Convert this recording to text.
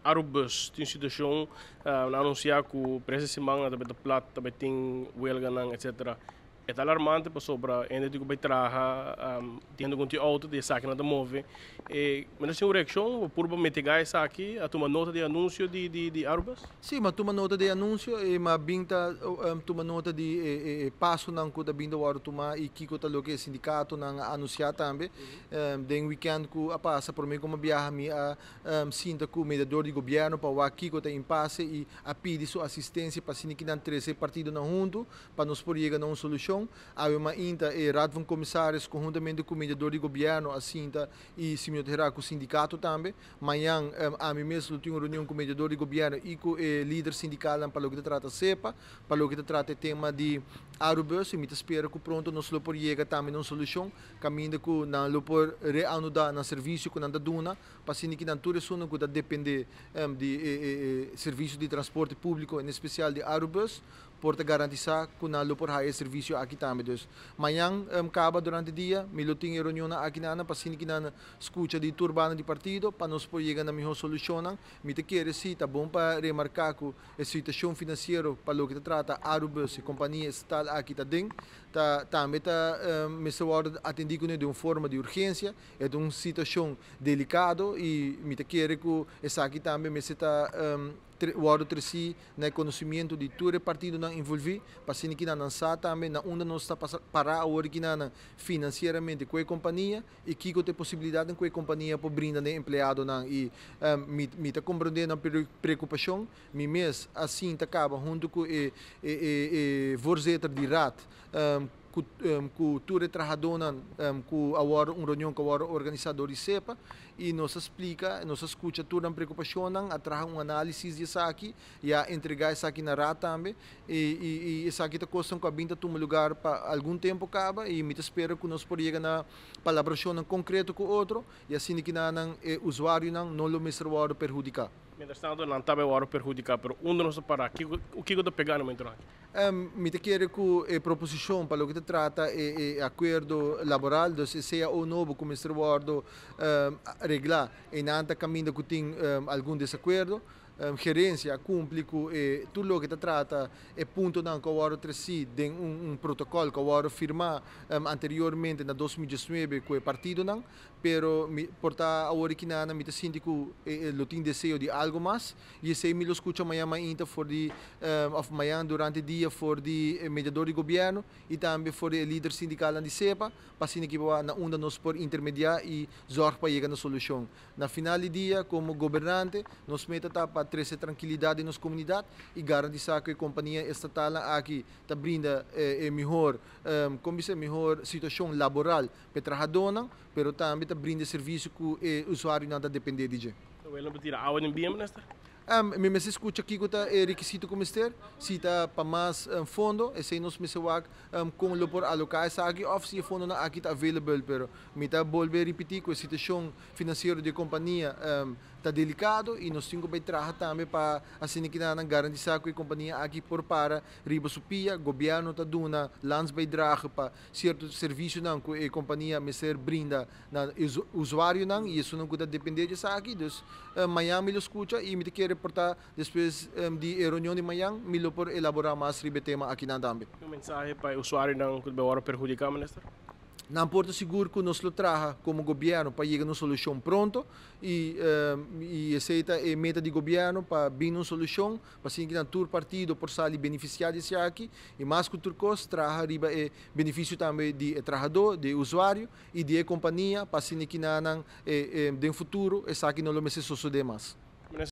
Arubus tem situação na anunciar que o preço de semana também da plata também tem huelga etc. É alarmante para sobre ainda digo vai trabalhar tendo conteúdo alto de saque na move mas tem uma reação por mitigar isso aqui a tomar nota de anúncio de Arubus. Sim, mas toma nota de anúncio e mas binta toma nota de passo não que da binda hora tomar e que tá lo que sindicato não anunciar também den weekend que a passa por mim como viaja mi a sinta que o mediador de governo para o aqui que tá impasse e a pedir sua assistência para sindicato não 13 partido não junto para nos por chegar a uma solução. Há uma inta e raad van comissários conjuntamente com o mediador de governo assim e simultaneamente com o sindicato também. Amanhã a mim mesmo tenho uma reunião com o mediador de governo e com o líder sindical para o que trata CEPA, para o que trata o tema de Arubus e me espero que pronto nós lo por chegar também uma solução, caminho que não lo por reanudar no serviço que não dá duna, para que não tudo isso que depende de serviço de transporte público, em especial de Arubus, por garantir que não lo por higher serviço aqui também. Então, amanhã acaba durante o dia, me lo tenho reunião aqui na para que não escuta de turbana de partido, para nós por chegar na melhor solução. Me te quero sim, tá bom para remarcar que a situação financeira para o que trata Arubus e companhia estatal aqui tá dentro, também tá me se pode atender de uma forma de urgência, é de uma situação delicada e me te quero que essa aqui também me se tá o outro terceiro no conhecimento de todo o partido não envolvido, para que não sabe também na onde nós está parar a hora que não financeiramente com a companhia e que tem possibilidade com a companhia para brindar empregado não e me está compreendendo a preocupação, me mesmo assim acaba junto com o voorzitter de raad com todo o trabalhador com agora uma reunião com o organizador de CEPA e nos explica, nos escuta toda a preocupação, atrai análise disso aqui e a entregar isso aqui na RAT também e isso aqui está costando com a vinda de um lugar para algum tempo acaba e me espero que nós podemos chegar na colaboração concreta com o outro e assim que não usuário não lo mesmo perjudicar. Mientras não está bem perjudicar, mas onde nós parar? O que eu estou pegando no entrar? Me te quero que a proposição para o que trata é acordo laboral, então seja ou novo como este acordo reglar e não caminho que tem algum desacordo. Gerência cumpre com tudo o que trata é ponto não que o oro treci de protocolo que o oro firmar anteriormente na 2019 com o partido não, pero porta a hora que não me sinto que lo tem desejo de algo mais e sei me lo escuta amanhã ainda for de of amanhã durante o dia for de mediador de governo e também for de líder sindical de CEPA para assim que na onda nos por intermediar e zorg para chegar na solução na final do dia como governante nos meta para trazer tranquilidade nas comunidades e garantir que a companhia estatal aqui está brinda melhor melhor situação laboral para o trabalhador, mas também está brinda serviço que o usuário não depende de. Eu não vou tirar água em bem, ministro? Me escuta aqui que é requisito como mister, se está para mais fundo, e se nós me sewak com o por alocar essa aqui, ou se o fundo não aqui está available, pero me está volver repetir que a situação financeira da companhia está delicado e nós temos que trabalhar também para assim que não garantir que a companhia aqui por para riba supia, governo está dando landsbeidrage para certos serviços não que a companhia me ser brinda na usuário não e isso não pode depender disso aqui, então amanhã me escuta e me quer reportar depois de reunião de manhã, me por elaborar mais sobre o tema aqui na também. Um mensagem para o usuário não que vai perjudicar, ministro? Não importa seguro que nós trabalhamos como governo para chegar a uma solução pronto e aceita a meta de governo para vir uma solução para assim que todo partido por sair beneficiar desse aqui e mais que tudo coisa trabalhar riba é benefício também de trabalhador, de usuário e de companhia para assim que não no futuro essa aqui não lo mais suceder mais.